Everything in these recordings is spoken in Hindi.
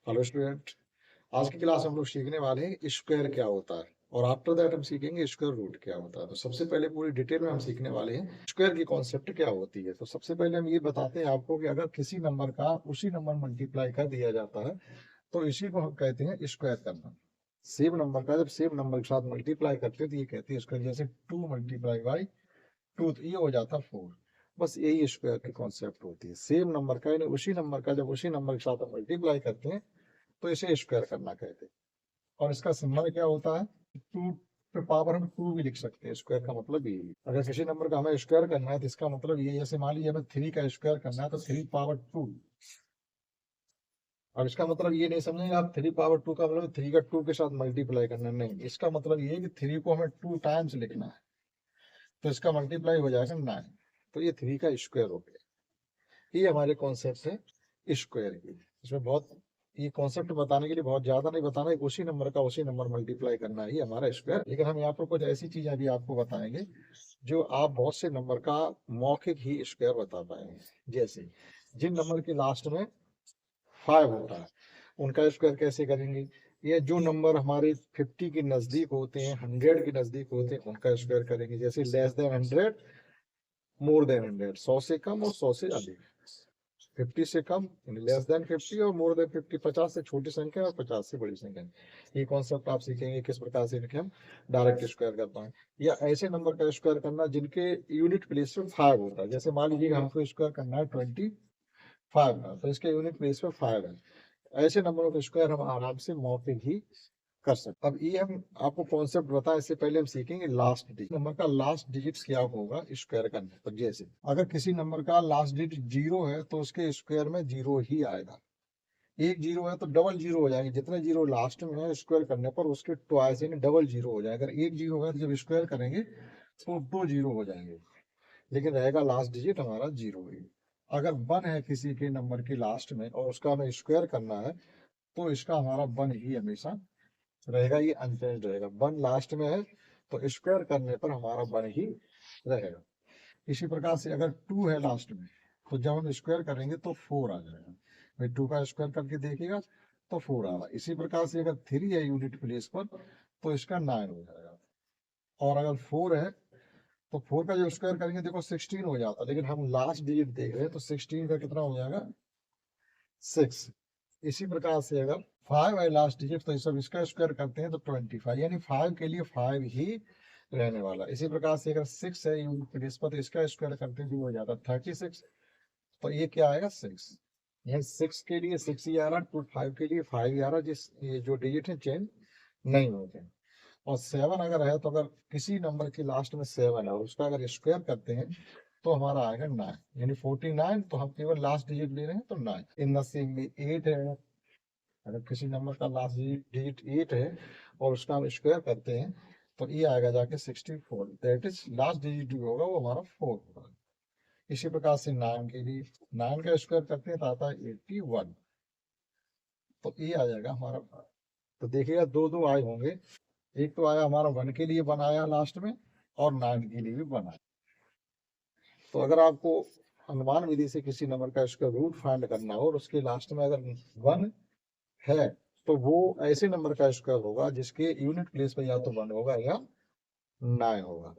Hello student. आज की क्लास हम लोग सीखने वाले हैं स्क्वायर क्या होता है और आफ्टर दैट हम सीखेंगे स्क्वायर रूट क्या होता है। तो सबसे पहले पूरी डिटेल में हम सीखने वाले हैं स्क्वायर की कॉन्सेप्ट क्या होती है। तो सबसे पहले हम ये बताते हैं आपको कि अगर किसी नंबर का उसी नंबर मल्टीप्लाई कर दिया जाता है तो इसी को हम कहते हैं स्क्वायर करना। सेम नंबर का जब सेम नंबर के साथ मल्टीप्लाई करते हैं तो ये कहते हैं स्क्वायर। जैसे 2 × 2 तो ये हो जाता 4। बस यही स्क्वायर की कॉन्सेप्ट होती है। सेम नंबर का यानी उसी नंबर का जब उसी नंबर के साथ हम मल्टीप्लाई करते हैं तो इसे स्क्वायर करना कहते हैं। और इसका सिंबल क्या होता है? 2 पे पावर हम 2 भी लिख सकते हैं। स्क्वायर का मतलब ये है। अगर किसी नंबर का हमें स्क्वायर करना है तो इसका मतलब ये, जैसे मान लीजिए हमें 3 का स्क्वायर करना है तो 3 पावर 2। और इसका मतलब ये नहीं समझेंगे आप 3 पावर 2 का मतलब 3 का 2 के साथ मल्टीप्लाई करना, नहीं। इसका मतलब ये है कि 3 को हमें 2 टाइम्स लिखना है तो इसका मल्टीप्लाई हो जाएगा 9। तो ये 3 का स्क्वायर हो गया। ये हमारे कॉन्सेप्ट है स्क्वायर की। इसमें बहुत ये कॉन्सेप्ट बताने के लिए बहुत ज्यादा नहीं बताना है, उसी नंबर का उसी नंबर मल्टीप्लाई करना ही हमारा स्क्वायर। लेकिन हम यहाँ पर कुछ ऐसी चीजें अभी आपको बताएंगे जो आप बहुत से नंबर का मौखिक ही स्क्वायर बता पाएंगे। जैसे जिन नंबर के लास्ट में 5 होता है उनका स्क्वायर कैसे करेंगे। ये जो नंबर हमारे 50 के नजदीक होते हैं, 100 के नजदीक होते हैं, उनका स्क्वायर करेंगे। जैसे लेस देन 100, मोर देन 100, 100 से कम और 100 से अधिक। 50 से कम लेस देन 50 और मोर देन 50, 50 से छोटी संख्या और 50 से बड़ी संख्या। ये कॉन्सेप्ट आप सीखेंगे किस प्रकार से इनके हम डायरेक्ट स्क्वायर कर पाए, या ऐसे नंबर का स्क्वायर करना जिनके यूनिट प्लेस पे 5 होता है। जैसे मान लीजिए हमको स्क्वायर करना है 25 का, तो इसके यूनिट प्लेस पे 5 है। ऐसे नंबरों का स्क्वायर हम आराम से मौखिक ही कर सकते। अब ये हम आपको कॉन्सेप्ट बताएं इससे पहले हम सीखेंगे लास्ट डिजिट। नंबर का लास्ट डिजिट क्या होगा स्क्वायर करने पर। जैसे अगर किसी नंबर का लास्ट डिजिट 0 है तो उसके स्क्वायर में 0 ही आएगा। एक 0 है तो डबल 0 हो जाएंगे। जितने 0 लास्ट में है स्क्वायर करने पर उसके ट्वाइस यानी डबल 0 हो जाएगा। अगर एक 0 है तो जब स्क्वायर करेंगे तो 2 0 हो जाएंगे, लेकिन रहेगा लास्ट डिजिट हमारा 0 ही। अगर 1 है किसी के नंबर के लास्ट में और उसका हमें स्क्वायर करना है तो इसका हमारा 1 ही हमेशा रहेगा। ये अनचेंज रहेगा। 1 लास्ट में है तो स्क्वायर करने पर हमारा 1 ही रहेगा। इसी प्रकार से अगर 2 है लास्ट में तो जब हम स्क्वायर करेंगे तो 4 आ जाएगा। भाई 2 का स्क्वायर करके देखिएगा तो 4 आ रहा है। इसी प्रकार से अगर 3 है यूनिट प्लेस पर तो इसका 9 हो जाएगा। और अगर 4 है तो 4 का जो स्क्वायर करेंगे देखो 16 हो जाता, लेकिन हम लास्ट डिजिट देख रहे हैं तो 16 का कितना हो जाएगा 6। इसी प्रकार से अगर 5 है लास्ट डिजिट तो सब इसका स्क्वायर करते हैं तो 25, यानी 5 के लिए 5 ही रहने वाला। इसी प्रकार से अगर 6 है यूनिट प्लेस पर तो इसका स्क्वायर करते हैं तो हो जाता 36। तो ये क्या आएगा 6। यहाँ 6 के लिए 6 ही आ रहा, टू 5 के लिए 5 ही आ रहा। जिस ये जो डिजिट है चेंज नहीं होते। और 7 अगर है तो अगर किसी नंबर के लास्ट में 7 है और उसका अगर स्क्वायर करते हैं तो हमारा आएगा 9, यानी 49। तो हम केवल लास्ट डिजिट ले रहे हैं तो 9। इन द सेम में 8 है। अगर किसी नंबर का लास्ट डिजिट 8 है और उसका हम स्क्वायर करते हैं तो ये आएगा जाके 64। दैट इज लास्ट डिजिट जो होगा वो हमारा 4 होगा। इसी प्रकार से 9 के लिए 9 का स्क्वायर करते हैं तो आता है 81। तो ये आ जाएगा हमारा। तो देखिएगा दो दो आए होंगे। एक तो आया हमारा 1 के लिए बनाया लास्ट में, और 9 के लिए भी बनाया। तो अगर आपको अनुमान विधि से किसी नंबर का स्क्वायर रूट फाइंड करना हो और उसके लास्ट में अगर 1 है तो वो ऐसे नंबर का स्क्वायर होगा जिसके यूनिट प्लेस पे या तो 1 होगा या 9 होगा।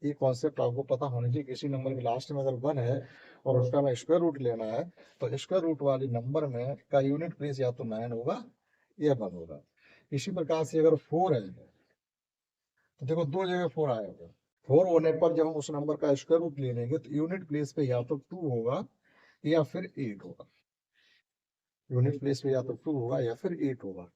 ये कॉन्सेप्ट आपको पता होना चाहिए। किसी नंबर के लास्ट में अगर 1 है और उसका हमें स्क्वायर रूट लेना है तो स्क्वायर रूट वाले नंबर में का यूनिट प्लेस या तो 9 होगा या 1 होगा। इसी प्रकार से अगर 4 है तो देखो दो जगह 4 आएगा। 4 होने पर जब हम उस नंबर का स्क्वायर रूट ले लेंगे तो यूनिट प्लेस पे या तो 2 होगा या फिर 8 होगा। यूनिट प्लेस पे या तो 2 होगा या फिर 8 होगा।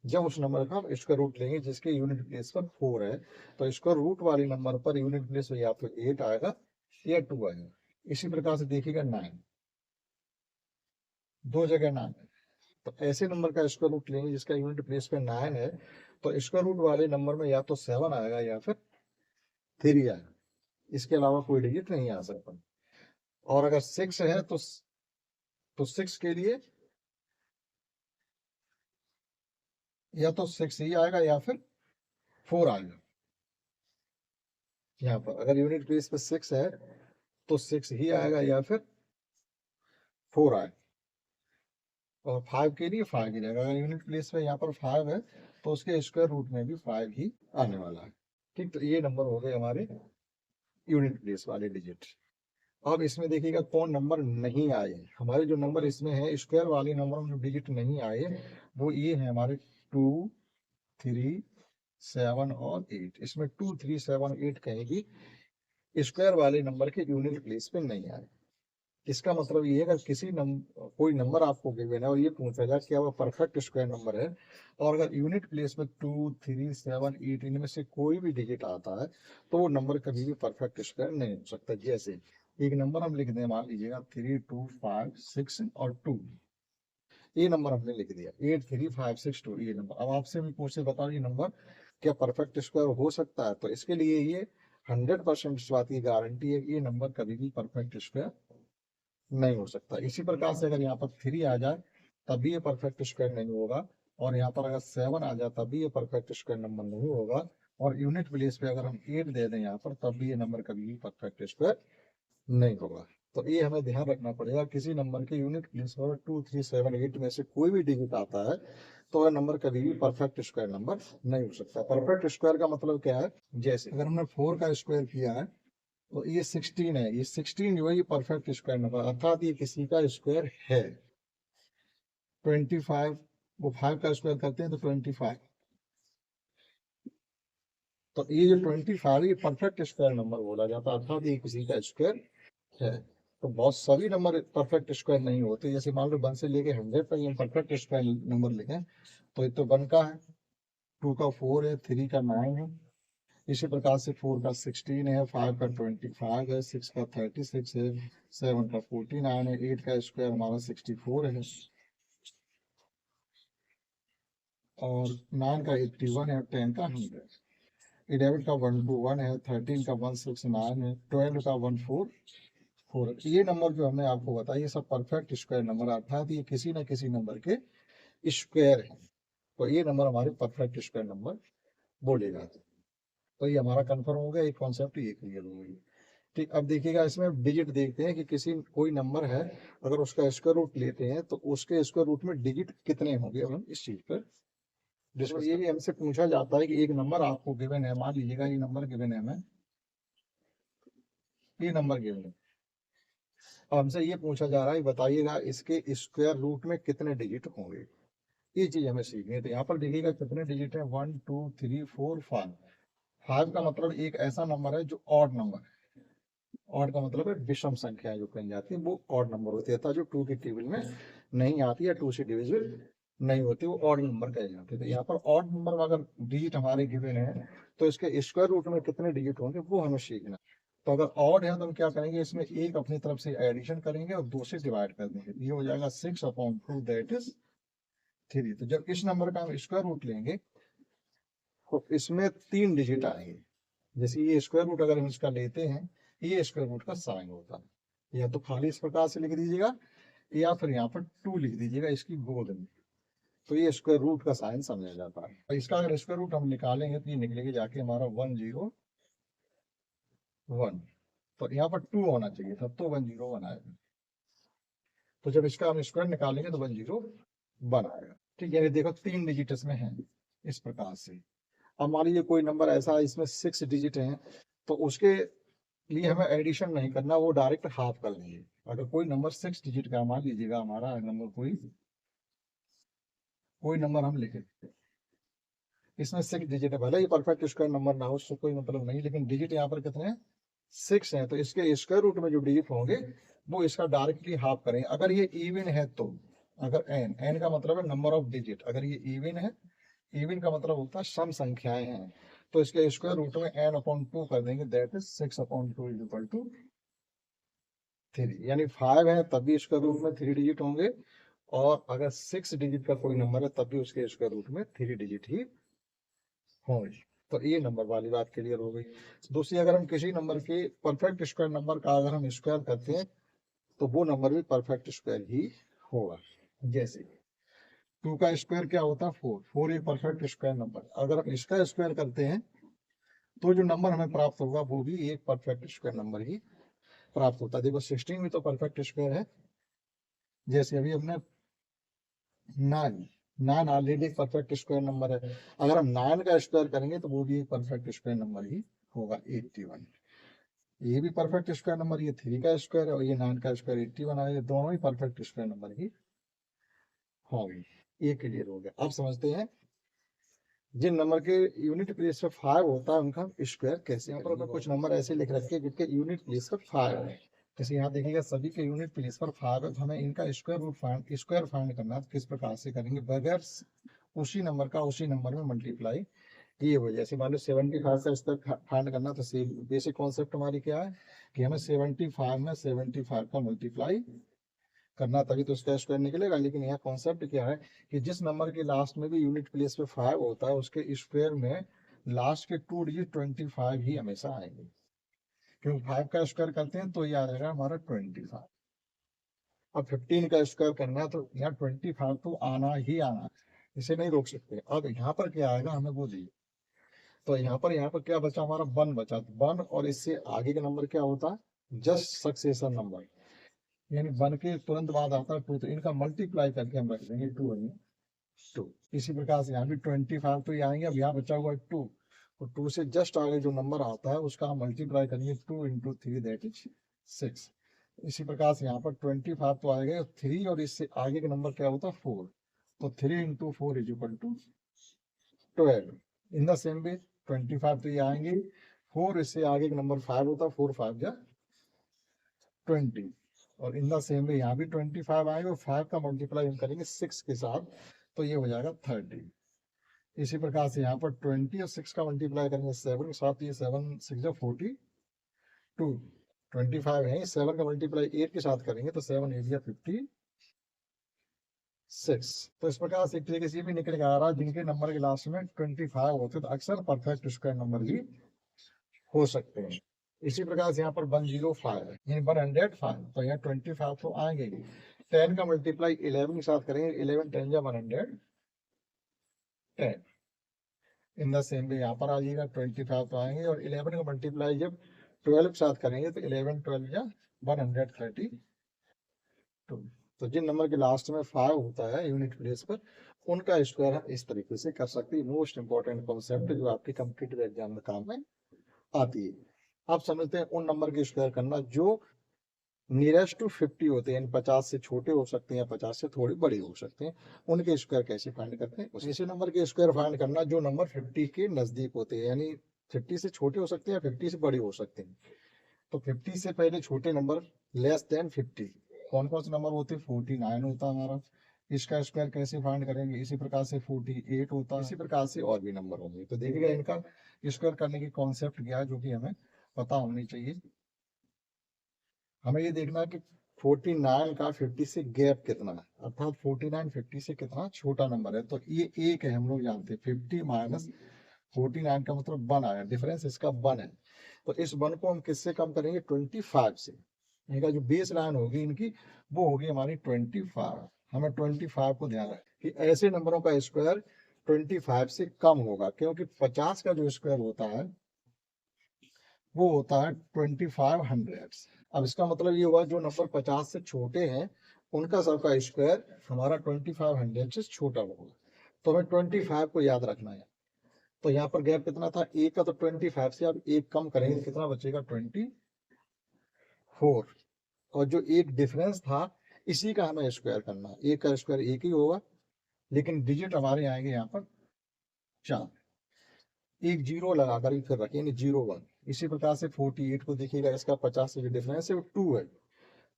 जब उस नंबर का हम स्क्वायर रूट लेंगे जिसके यूनिट प्लेस पर 4 है तो स्क्वायर रूट वाले नंबर पर यूनिट प्लेस पे या तो 8 आएगा या 2 आएगा। इसी प्रकार से देखिएगा 9, दो जगह 9 है। तो ऐसे नंबर का स्क्वायर रूट लेंगे जिसका यूनिट प्लेस पे 9 है तो स्क्वायर रूट वाले नंबर में या तो 7 आएगा या फिर 3 आएगा। इसके अलावा कोई डिजिट नहीं आ सकता। और अगर 6 है तो 6 के लिए या तो 6 ही आएगा या फिर 4 आएगा। यहाँ पर अगर यूनिट प्लेस पे 6 है तो 6 ही आएगा या फिर 4 आएगा। और 5 के लिए 5 ही रहेगा। अगर यूनिट प्लेस में यहाँ पर 5 है तो उसके स्क्वायर रूट में भी 5 ही आने वाला है। ठीक, तो ये नंबर हो गए हमारे यूनिट प्लेस वाले डिजिट। अब इसमें देखिएगा कौन नंबर नहीं आए। हमारे जो नंबर इसमें है स्क्वायर वाले नंबर में जो डिजिट नहीं आए वो ये है हमारे 2, 3, 7 और 8। इसमें 2, 3, 7, 8 कहेगी स्क्वायर वाले नंबर के यूनिट प्लेस पे नहीं आए। इसका मतलब ये है अगर कोई नंबर आपको गिवन है और ये पूछा जाए क्या वो परफेक्ट स्क्वायर नंबर है, और अगर यूनिट प्लेस में 2, 3, 7, 8 इनमें से कोई भी डिजिट आता है तो वो नंबर कभी भी परफेक्ट स्क्वायर नहीं हो सकता। जैसे एक नंबर हम लिख दें, मान लीजिएगा 3, 2, 5, 6 और 2, ये नंबर हमने लिख दिया 8, 3, 5, 6, 2 ये नंबर। अब आपसे भी पूछे बताओ ये नंबर क्या परफेक्ट स्क्वायर हो सकता है, तो इसके लिए ये 100% इस बात की गारंटी है कि ये नंबर कभी भी परफेक्ट स्क्वायर नहीं हो सकता। इसी प्रकार से अगर यहाँ पर 3 आ जाए तब भी ये परफेक्ट स्क्वायर नहीं होगा, और यहाँ पर अगर 7 आ जाए तब भी ये परफेक्ट स्क्वायर नंबर नहीं होगा, और यूनिट प्लेस पे अगर हम 8 दे दें यहाँ पर तब भी ये नंबर कभी भी परफेक्ट स्क्वायर नहीं होगा। तो ये हमें ध्यान रखना पड़ेगा, किसी नंबर के यूनिट प्लेस पर 2, 3, 7, 8 में से कोई भी डिजिट आता है तो वह नंबर कभी भी परफेक्ट स्क्वायर नंबर नहीं हो सकता। परफेक्ट स्क्वायर का मतलब क्या है, जैसे अगर हमने 4 का स्क्वायर किया है तो ये 16 है, ये 16 जो है ये परफेक्ट स्क्वायर नंबर अर्थात ये किसी का स्क्वायर है। 25 वो 5 का स्क्वायर करते हैं तो 25, तो ये जो 25 ये परफेक्ट स्क्वायर नंबर बोला जाता है अर्थात ये किसी का स्क्वायर है। तो बहुत सभी नंबर परफेक्ट स्क्वायर नहीं होते, जैसे मान लो 1 से लेके 100 तक ये परफेक्ट स्क्वायर नंबर लिखें तो ये तो 1 का है, 2 का 4 है, 3 का 9 है, इसी प्रकार से 4 का 16 है, 5 का 25 है, 6 का 36 है, 7 का 49 है, 8 का स्क्वायर हमारा 64 है, और 9 का 81 है, 10 का 100, 11 का 121 है, 13 का 169 है, 12 का 144। ये नंबर जो हमने आपको बताया ये सब परफेक्ट स्क्वायर नंबर अर्थात ये किसी न किसी नंबर के स्क्वायर है, तो ये नंबर हमारे परफेक्ट स्क्वायर नंबर बोले जाते हैं। तो ये हमारा कंफर्म हो गया, एक कॉन्सेप्ट ये क्लियर हो गई। ठीक, अब देखिएगा इसमें डिजिट देखते हैं कि किसी कोई नंबर है अगर उसका स्क्वायर रूट लेते हैं तो उसके स्क्वायर रूट में डिजिट कितने होंगे, अब हम इस चीज पर डिस्कस। ये भी हमसे पूछा जाता है कि एक नंबर आपको गिवन है, मान लीजिएगा ये नंबर गिवन है हमें, ये नंबर गिवन है, अब हमसे ये पूछा जा रहा है बताइएगा इसके स्क्वायर रूट में कितने डिजिट होंगे। ये चीज हमें सीखनी है। तो यहाँ पर देखिएगा कितने डिजिट है, 1, 2, 3, 4, 5। 5 का मतलब एक ऐसा नंबर है जो ऑड नंबर है। ऑड का मतलब है विषम संख्या जो कही जाती है वो ऑड नंबर होती है, जो 2 के टेबल में नहीं आती है, 2 से डिविजिबल नहीं होती, वो ऑड नंबर कहे जाते हैं। तो यहाँ पर ऑड नंबर में अगर डिजिट हमारे गिवन है तो इसके स्क्वायर रूट में कितने डिजिट होंगे वो हमें सीखना। तो अगर ऑड है तो हम क्या करेंगे, इसमें एक अपनी तरफ से एडिशन करेंगे और 2 से डिवाइड कर देंगे, ये हो जाएगा 6/2 दैट इज 3। तो जब इस नंबर का हम स्क्वायर रूट लेंगे तो इसमें 3 डिजिट आएंगे। जैसे ये स्क्वायर रूट अगर हम इसका लेते हैं, ये स्क्वायर रूट का साइन होता है, या तो खाली इस प्रकार से लिख दीजिएगा या फिर यहाँ पर 2 लिख दीजिएगा इसकी गोद में, तो ये स्क्वायर रूट का साइन समझा जाता है। और इसका अगर स्क्वायर रूट हम निकालेंगे तो ये निकलेगा जाके हमारा 101, तो यहाँ पर 2 होना चाहिए था तो 101 आएगा। तो जब इसका हम स्क्वायर निकालेंगे तो 101 आएगा। ठीक है, देखो 3 डिजिट इसमें है इस प्रकार से। अब मान लीजिए कोई नंबर ऐसा है इसमें 6 डिजिट है तो उसके लिए हमें एडिशन नहीं करना, वो डायरेक्ट हाफ कर लेंगे। अगर कोई नंबर 6 डिजिट का मान लीजिएगा हमारा नंबर कोई नंबर हम लिखे इसमें 6 डिजिट है, भले ही परफेक्ट स्क्वायर नंबर ना हो उससे कोई मतलब नहीं, लेकिन डिजिट यहाँ पर कितने हैं, 6 है, तो इसके स्क्वायर रूट में जो डिजिट होंगे वो इसका डायरेक्टली हाफ करेंगे। अगर ये इवन है तो, अगर एन का मतलब है नंबर ऑफ डिजिट, अगर ये इवन है, इवन का मतलब होता है सम संख्याएं हैं, तो इसके स्क्वायर रूट में n/2 कर देंगे, that is 6/2 is equal to 3। यानी 5 है तब भी स्क्वायर रूट में 3 डिजिट होंगे, और अगर 6 डिजिट का कोई नंबर है तब भी उसके स्क्वायर रूट में 3 डिजिट ही होंगे। तो ये नंबर वाली बात क्लियर हो गई। दूसरी, अगर हम किसी नंबर के परफेक्ट स्क्वायर नंबर का अगर हम स्क्वायर करते हैं तो वो नंबर भी परफेक्ट स्क्वायर ही होगा। जैसे 2 का स्क्वायर क्या होता है, 4, 4 एक परफेक्ट स्क्वायर नंबर, अगर हम इसका स्क्वायर करते हैं तो जो नंबर हमें प्राप्त होगा वो भी एक परफेक्ट स्क्वायर नंबर ही प्राप्त होता है। देखो 16 भी तो परफेक्ट स्क्वायर है, जैसे अभी हमने 9, 9 ऑलरेडी एक परफेक्ट स्क्वायर नंबर है। अगर हम 9 का स्क्वायर करेंगे तो वो भी एक परफेक्ट स्क्वायर नंबर ही होगा 81। ये भी परफेक्ट स्क्वायर नंबर, ये 3 का स्क्वायर है और ये 9 का स्क्वायर 81 है, ये दोनों ही परफेक्ट स्क्वायर नंबर ही होंगे। ये क्लियर हो गया। अब समझते हैं जिन नंबर के यूनिट प्लेस पे 5 होता है उनका स्क्वायर कैसे। यहाँ पर कुछ नंबर ऐसे लिख रखे हैं जिनके यूनिट प्लेस पर 5 है। जैसे यहाँ देखिएगा सभी के यूनिट प्लेस पर 5 है, तो हमें इनका स्क्वायर फाइंड करना है। तो किस प्रकार से करेंगे, बगैर उसी नंबर का उसी नंबर में मल्टीप्लाई किए हुए। जैसे मान लो 75 का स्क्वायर फाइंड करना, तो बेसिक कॉन्सेप्ट हमारी क्या है कि हमें 75 में 75 का मल्टीप्लाई करना, तभी तो उसका स्क्वायर निकलेगा। लेकिन यहाँ कॉन्सेप्ट क्या है कि जिस नंबर के लास्ट में भी यूनिट प्लेस पे 5 होता है उसके स्क्वायर में लास्ट के 2 डिजिट 25 ही हमेशा आएंगे, क्योंकि 5 का स्क्वायर करते हैं तो ये आ जाएगा हमारा 25। अब 15 का स्क्वायर करना है तो यहाँ 25 तो आना ही आना है, इसे नहीं रोक सकते। अब यहाँ पर क्या आएगा हमें वो दीजिए। तो यहाँ पर क्या बचा हमारा 1 बचा, तो 1 और इससे आगे का नंबर क्या होता है, जस्ट सक्सेसर नंबर, यानी 1 के तुरंत बाद आता है 2, तो इनका मल्टीप्लाई करके हम रख देंगे 2 है 2। इसी प्रकार से यहाँ भी 25 तो ये आएंगे। अब यहाँ बचा हुआ 2, और 2 से जस्ट आगे जो नंबर आता है उसका हम मल्टीप्लाई करेंगे 2 इंटू 3 दैट इज 6। इसी प्रकार से यहाँ पर 25 तो आएगा 3, और इससे आगे का नंबर क्या होता है 4, तो 3 into 4 is equal to 12। In the same way 25 तो ये आएंगे 4, इससे आगे का नंबर 5 होता है, 4 5 जा 20, और इन द सेम वे यहाँ भी 25 आएगा और 5 का मल्टीप्लाई हम करेंगे 6 के साथ, तो ये हो जाएगा 30। इसी प्रकार से यहाँ पर 20 और 6 का मल्टीप्लाई करेंगे 7 के साथ, ये 7 6 42, 25 है, 7 का मल्टीप्लाई 8 के साथ करेंगे तो 7 8 56। तो इस प्रकार से एक तरीके से भी निकल आ रहा है जिनके नंबर के लास्ट में 25 होते तो अक्सर परफेक्ट स्क्वायर नंबर भी हो सकते हैं। इसी प्रकार से यहाँ पर 105 है, यानी 105, तो यहाँ 25 तो आएंगे ही। 10 का मल्टीप्लाई 11 के साथ करेंगे, 11 10 जा 110। इन द सेम वे यहाँ पर आ जाएगा 25 तो आएंगे, और 11 का मल्टीप्लाई जब 12 के साथ करेंगे तो 11 12 जा 132। तो जिन नंबर के लास्ट में 5 होता है यूनिट प्लेस पर उनका स्क्वायर हम इस तरीके से कर सकते हैं। मोस्ट इंपॉर्टेंट कॉन्सेप्ट जो आपके कॉम्पिटिटिव एग्जाम में काम में आती है। आप समझते हैं उन नंबर के स्क्वायर करना जो नियरेस्ट टू 50 होते हैं, 50 से छोटे हो सकते हैं, 50 से थोड़े बड़े हो सकते हैं, उनके स्क्वायर कैसे फाइंड करते हैं। इसी नंबर के स्क्वायर फाइंड करना जो नंबर 50 के नजदीक होते हैं, यानी 50 से छोटे हो सकते हैं, 50 से बड़े हो सकते हैं। तो 50 से पहले छोटे नंबर लेस देन 50 कौन कौन से नंबर होते हैं, 49 होता है हमारा। इसका स्क्वायर कैसे फाइंड करेंगे, इसी प्रकार से 48 होता है, इसी प्रकार से और भी नंबर होंगे। तो देखिएगा इनका स्क्वायर करने की कॉन्सेप्ट क्या है जो कि हमें पता होनी चाहिए। हमें ये देखना है कि 49 का 50 से गैप कितना है, अर्थात 49 50 से कितना छोटा नंबर है। तो ये एक है, हम लोग जानते हैं 50 माइनस 49 का मतलब 1 आया, डिफरेंस इसका 1 है। तो इस 1 को हम किससे कम करेंगे, 25 से। इनका जो बेस लाइन होगी इनकी वो होगी हमारी 25। हमें 25 को ध्यान रखें कि ऐसे नंबरों का स्क्वायर 25 से कम होगा, क्योंकि 50 का जो स्क्वायर होता है वो होता है 2500। अब इसका मतलब ये हुआ जो नंबर 50 से छोटे हैं उनका सबका स्क्वायर हमारा 2500 से छोटा होगा। तो हमें 25 को याद रखना है। तो यहाँ पर गैप कितना था, एक का, तो 25 से अब एक कम करेंगे तो कितना बचेगा, 24। और जो एक डिफरेंस था इसी का हमें स्क्वायर करना है। एक का स्क्वायर एक ही होगा, लेकिन डिजिट हमारे आएंगे यहाँ पर 4, एक जीरो लगाकर ही फिर रखेंगे 01। इसी प्रकार से 48 को देखिएगा, इसका 50 से जो डिफरेंस है वो 2 है।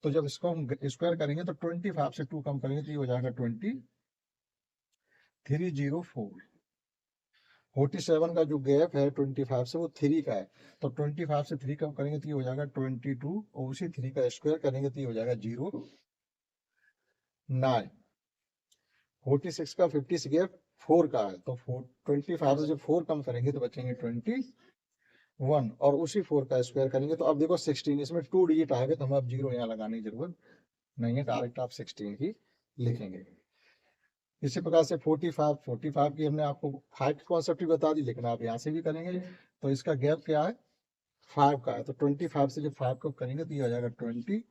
तो जब इसको हम स्क्वायर करेंगे तो 25 से 2 कम करेंगे तो ये हो जाएगा 2304। 47 का जो गैप है 25 से वो 3 का है, तो 25 से 3 कम करेंगे तो ये हो जाएगा 22, और उसी 3 का स्क्वायर करेंगे तो ये हो जाएगा 09। 46 का 50 से गैप 4 का है, तो 25 से जब 4 कम करेंगे तो बचेंगे 21, और उसी 4 का स्क्वायर करेंगे तो अब देखो 16, इसमें 2 डिजिट आएगा तो हमें अब 0 यहाँ लगाने की जरूरत नहीं है, डायरेक्ट आप 16 ही लिखेंगे। इसी प्रकार से 45 की हमने आपको 5 की कॉन्सेप्ट भी बता दी, लेकिन आप यहाँ से भी करेंगे। तो इसका गैप क्या है, 5 का है, तो 25 से जब 5 को करेंगे तो ये हो जाएगा 20,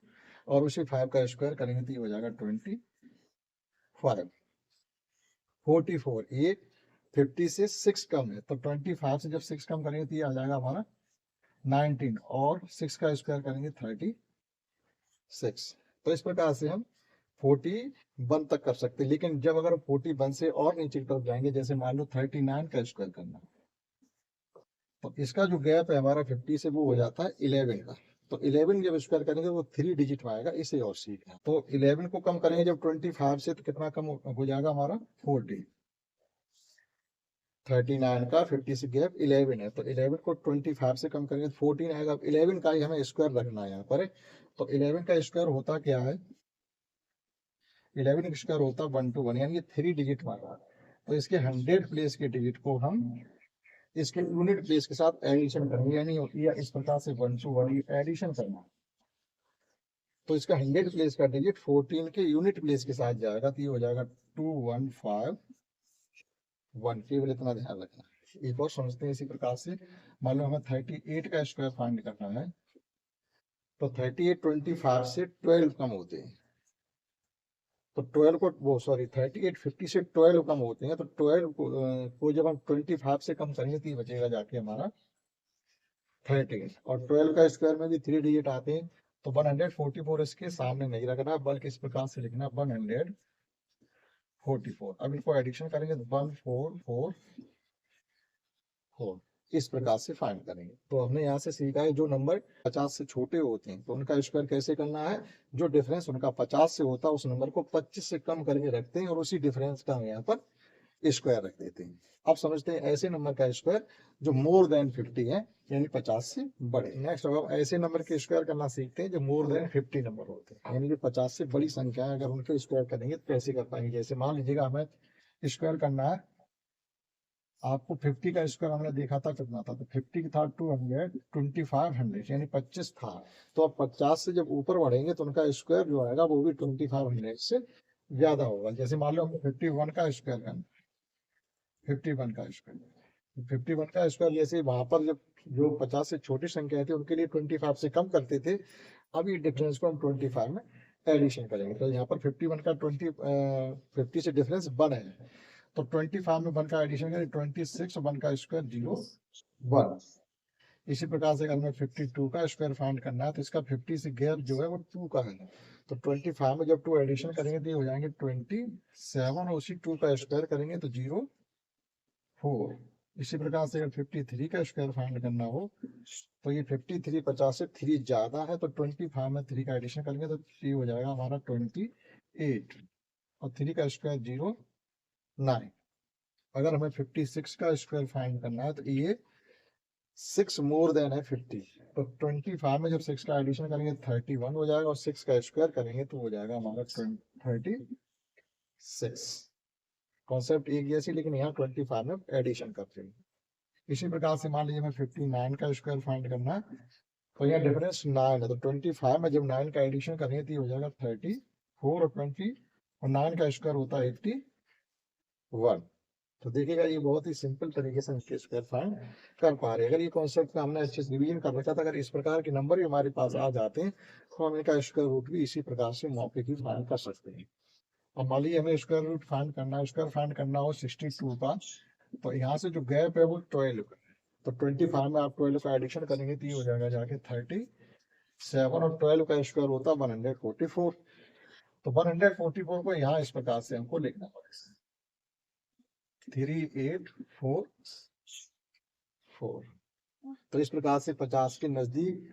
और उसी 5 का स्क्वायर करेंगे तो ये हो जाएगा 25। 44, ये 50 से 6 कम है, तो 25 से जब 6 कम करेंगे तो ये आ जाएगा हमारा 19, और 6 का स्क्वायर करेंगे 36। तो इस प्रकार से हम 41 तक कर सकते हैं। लेकिन जब अगर 41 से और नीचे की तरफ जाएंगे, जैसे मान लो 39 का स्क्वायर करना, तो इसका जो गैप है हमारा 50 से वो हो जाता है 11 का। तो 11 जब स्क्वायर करेंगे वो 3 डिजिट में आएगा, इसे और सीखना। तो 11 को कम करेंगे जब 25 से, तो कितना कम हो जाएगा हमारा 40। 39 का 50 से गैप 11 है, तो 11 को 25 से कम करेंगे तो 14 आएगा। 11 का ही हमें स्क्वायर रखना है यहाँ पर। तो 11 का स्क्वायर होता क्या है, 11 का स्क्वायर होता 121, यानी 3 डिजिट वाला। तो इसके 100 प्लेस के डिजिट को हम इसके यूनिट प्लेस के साथ एडिशन करेंगे, यानी या इस प्रकार से 1 to 1 एडिशन करना। तो इसका 100 प्लेस का डिजिट 14 के यूनिट प्लेस के साथ जाएगा, तो ये हो जाएगा 2151। केवल इतना ध्यान रखना। एक और समझते हैं इसी प्रकार से। मान लो हमें 38 का स्क्वायर फाइंड करना है, तो 38 25 से 12 कम होते हैं, तो 12 को वो सॉरी 38 50 से 12 कम होते हैं, तो 12 को जब हम 25 से कम करेंगे तो ये बचेगा जाके हमारा 13। और 12 का स्क्वायर में भी 3 डिजिट आते हैं, तो 144 इसके सामने नहीं रखना, बल्कि इस प्रकार से लिखना 144। अब इनको एडिशन करेंगे तो 1444, इस प्रकार से फाइंड करेंगे। तो हमने यहाँ से सीखा है जो नंबर 50 से छोटे होते हैं तो उनका स्क्वायर कैसे करना है। जो डिफरेंस उनका 50 से होता है उस नंबर को 25 से कम करके रखते हैं, और उसी डिफरेंस का हम यहाँ पर स्क्वायर रख देते हैं। अब समझते हैं ऐसे नंबर का स्क्वायर जो मोर देन 50 है, यानी 50 से बड़े। नेक्स्ट अब ऐसे नंबर के स्क्वायर करना सीखते हैं जो मोर देन 50 नंबर होते हैं, यानी कि 50 से बड़ी संख्या है, अगर उनके स्क्वायर करेंगे तो कैसे कर पाएंगे। जैसे मान लीजिएगा हमें स्क्वायर करना है, आपको 50 का स्क्वायर हमने देखा था कितना था, तो 50 था 200, 2500 यानी 25 था। तो अब 50 से जब ऊपर बढ़ेंगे तो उनका स्क्वायर जो आएगा वो भी 2500 से ज्यादा होगा। जैसे मान लो हमको 51 का स्क्वायर करना, 51 का स्क्वायर, 51 का स्क्वायर जैसे वहां पर जब जो 50 से छोटी संख्या थी उनके लिए 25 से कम करते थे, अब ये डिफरेंस को हम 25 में एडिशन करेंगे। तो यहाँ पर 51 का 50 से डिफरेंस 1 है, तो 25 में 1 का एडिशन करें 26, 1 का स्क्वायर 01। इसी प्रकार से अगर हमें 52 का स्क्वायर फाइंड करना है तो इसका 50 से गैप जो है वो 2 का है, तो 25 में जब 2 एडिशन करेंगे तो ये हो जाएंगे 27, और उसी 2 का स्क्वायर करेंगे तो 04। इसी प्रकार से अगर 53 का स्क्वायर फाइंड करना हो तो ये 53 50 से 3 ज्यादा है, तो 25 में 3 का एडिशन करेंगे तो ये हो जाएगा हमारा 28, और 3 का स्क्वायर 09। अगर हमें 56 का स्क्वायर फाइंड करना है तो ये 6 मोर देन है 50, तो 25 में जब 6 का एडिशन करेंगे 31 हो जाएगा, और 6 का स्क्वायर करेंगे तो हो जाएगा हमारा 36। कॉन्सेप्ट एक जैसी, लेकिन यहाँ 25 में एडिशन करते हैं। इसी प्रकार से मान लीजिए हमें 59 का स्क्वायर फाइंड करना है, तो यहाँ डिफरेंस 9 है, तो 25 में जब 9 का एडिशन करेंगे तो ये हो जाएगा 34, और 20 और 9 का स्क्वायर होता है 81। तो देखिएगा ये बहुत ही सिंपल तरीके से इसके स्क्वायर फाइंड कर पा रहे हैं। अगर ये कॉन्सेप्ट हमने अच्छे से रिवीजन कर रखा था, अगर इस प्रकार के नंबर भी हमारे पास आ जाते हैं तो हम इनका स्क्वायर रूट भी इसी प्रकार से मौके की फाइंड कर सकते हैं। अब मान लीजिए हमें स्क्वायर रूट फाइंड करना है, स्क्वायर फाइंड करना हो 62 का, तो यहाँ से जो गैप है वो 12 का, तो 25 में आप 12 का एडिशन करेंगे तो ये हो जाएगा जाके 37, और 12 का स्क्वायर होता है 144। तो 144 को यहाँ इस प्रकार से हमको लिखना पड़ेगा 3844। तो इस प्रकार से 50 के नजदीक,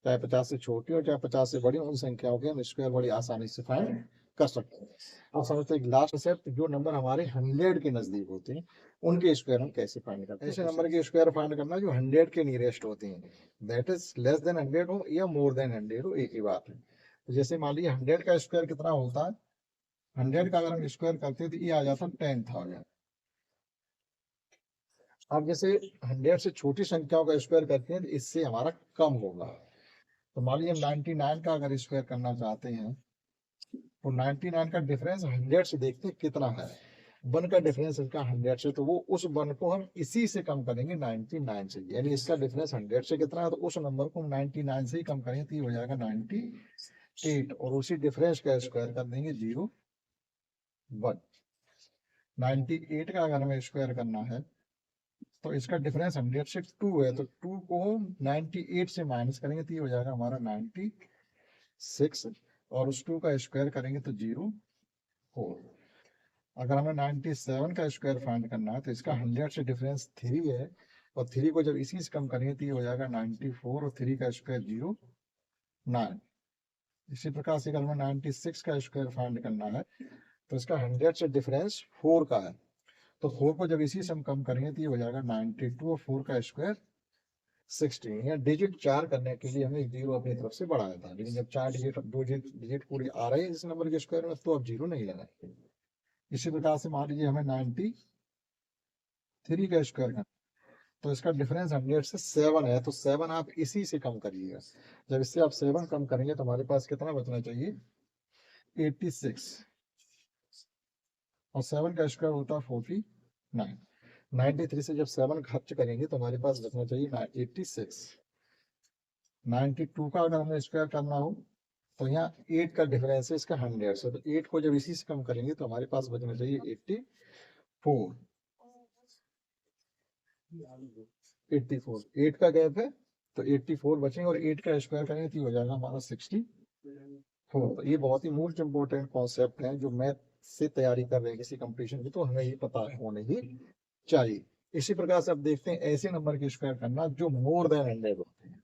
चाहे 50 से छोटी हो चाहे 50 से बड़ी, उन संख्याओं के हम स्क्वायर बड़ी आसानी से फाइंड कर सकते हैं। अब समझते हैं लास्ट कॉन्सेप्ट, जो नंबर हमारे 100 के नजदीक होते हैं उनके स्क्वायर हम कैसे फाइंड करते हैं। ऐसे नंबर के स्क्वायर फाइंड करना जो 100 के नियरेस्ट होते हैं, दैट इज लेस देन 100 हो या मोर देन 100 हो, एक ही बात है। तो जैसे मान लीजिए 100 का स्क्वायर कितना होता है, 100 का अगर हम स्क्वायर करते हैं तो ये आ जाता है 10,000। अब जैसे 100 से छोटी संख्याओं का स्क्वायर करते हैं तो इससे हमारा कम होगा। तो मान लीजिए हम 99 का अगर स्क्वायर करना चाहते हैं तो 99 का डिफरेंस 100 से देखते हैं कितना है। 1 का डिफरेंस इसका 100 से, तो वो उस 1 को हम इसी से कम करेंगे 99 से, यानी इसका डिफरेंस 100 से कितना है तो उस नंबर को हम 99 से ही कम करेंगे तो ये हो जाएगा 98, और उसी डिफरेंस का स्क्वायर कर देंगे 01। 98 का अगर हमें स्क्वायर करना है तो इसका डिफरेंस 100 से 2 है, तो 2 को 98 से माइनस करेंगे तो ये हो जाएगा हमारा 96, और उस 2 का स्क्वायर करेंगे तो 04। अगर हमें 97 का स्क्वायर फाइंड करना है तो इसका 100 से डिफरेंस 3 है, और 3 को जब इसी से कम करेंगे तो ये हो जाएगा 94, और 3 का स्क्वायर 09। इसी प्रकार से अगर हमें 96 का स्क्वायर फाइंड करना है तो इसका 100 से डिफरेंस 4 का है, तो 4 को जब इसी से हम कम करेंगे तो ये हो जाएगा 92, और 4 का स्क्वायर 16। या डिजिट 4 करने के लिए हमें 0 अपनी तरफ से बढ़ाया था, लेकिन जब 4 डिजिट 2 डिजिट पूरी आ रही है इस नंबर के स्क्वायर में तो अब 0 नहीं लगाएंगे। इसी प्रकार से मान लीजिए हमें 93 का स्क्वायर करना, तो इसका डिफरेंस 100 से 7 है, तो 7 आप इसी से कम करिएगा। जब इससे आप 7 कम करेंगे तो हमारे पास कितना बचना चाहिए, 86, और 7 का स्क्वायर होता है 49। 93 से जब 7 खर्च करेंगे तो हमारे पास बचना चाहिए 86। 92 का अगर हमें स्क्वायर करना हो तो यहाँ 8 का डिफरेंस है इसका 100 से, तो 8 को जब इसी से कम करेंगे तो हमारे पास बचना चाहिए 84। 8 का गैप है तो 84 बचेंगे, और 8 का स्क्वायर करेंगे तो ये हो जाएगा हमारा 64। तो ये बहुत ही मोस्ट इंपोर्टेंट कॉन्सेप्ट है जो मैथ से तैयारी कर रहे हैं किसी कंपटीशन की, तो हमें ये पता होने ही चाहिए। इसी प्रकार से अब देखते हैं ऐसे नंबर की स्क्वायर करना जो मोर देन 100 होते हैं,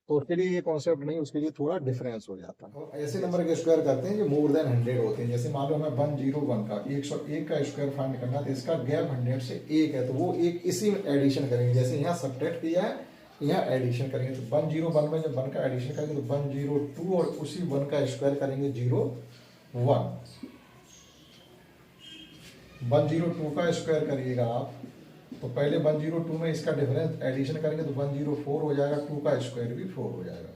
तो उसके लिए ये कॉन्सेप्ट नहीं, उसके लिए थोड़ा डिफरेंस हो जाता है। तो ऐसे नंबर के स्क्वायर करते हैं जो मोर देन 100 होते हैं, जैसे मान लो हमें 101 का 101 का स्क्वायर फाइंड करना है तो इसका गैप 100 से 1 है, तो वो एक इसी में एडिशन करेंगे, जैसे यहाँ सब्ट्रैक्ट किया है यहाँ एडिशन करेंगे, तो 101 में जब 1 का एडिशन करेंगे तो 102, और उसी 1 का स्क्वायर करेंगे 01। 102 का स्क्वायर करिएगा आप तो पहले 102 में इसका डिफरेंस एडिशन करेंगे तो 104 हो जाएगा, 2 का स्क्वायर भी 4 हो जाएगा।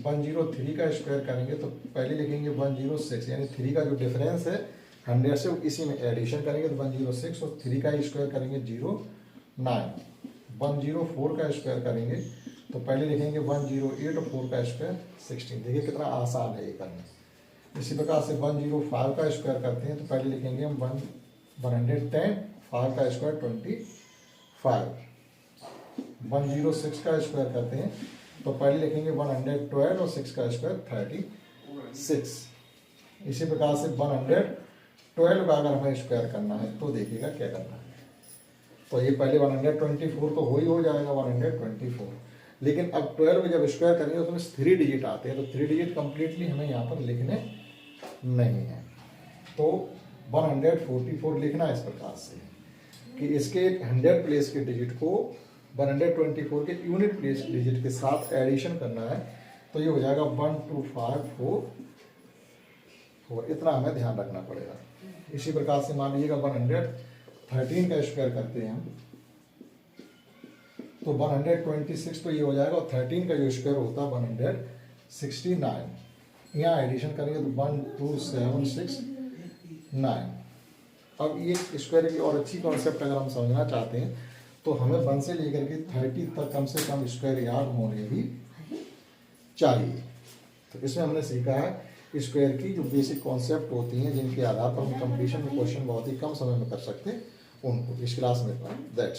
103 का स्क्वायर करेंगे तो पहले लिखेंगे 106, यानी 3 का जो डिफरेंस है 100 से इसी में एडिशन करेंगे तो 106, और 3 का स्क्वायर करेंगे 09। 104 का स्क्वायर करेंगे तो पहले लिखेंगे 108, और 4 का स्क्वायर 16। देखिए कितना आसान है ये करना। इसी प्रकार से 105 का स्क्वायर करते हैं तो पहले लिखेंगे हम 110, 5 का स्क्वायर 25। 106 का स्क्वायर करते हैं तो पहले लिखेंगे 112, और 6 का स्क्वायर 36। इसी प्रकार से 112 का अगर हमें स्क्वायर करना है तो देखिएगा क्या करना है, तो ये पहले 124 तो हो जाएगा 124, लेकिन अब 12 में जब स्क्वायर करेंगे तो उसमें 3 डिजिट आते हैं, तो 3 डिजिट कंप्लीटली हमें यहाँ पर लिखने नहीं है, तो 144 लिखना है इस प्रकार से कि इसके 100 प्लेस के डिजिट को 124 के यूनिट प्लेस डिजिट के साथ एडिशन करना है, तो ये हो जाएगा 12544। इतना हमें ध्यान रखना पड़ेगा। इसी प्रकार से मान लीजिएगा 113 का स्क्वायर करते हैं हम तो 126, तो ये हो जाएगा, और 13 का जो स्क्वायर होता है 169। यहाँ एडिशन करेंगे तो 12769। अब ये स्क्वायर की और अच्छी कॉन्सेप्ट अगर हम समझना चाहते हैं तो हमें 1 से लेकर के 30 तक कम से कम स्क्वायर याद होने ही चाहिए। तो इसमें हमने सीखा है स्क्वायर की जो बेसिक कॉन्सेप्ट होती हैं जिनके आधार पर हम कंपटीशन में क्वेश्चन बहुत ही कम समय में कर सकते हैं उनको। इस क्लास में दैट्स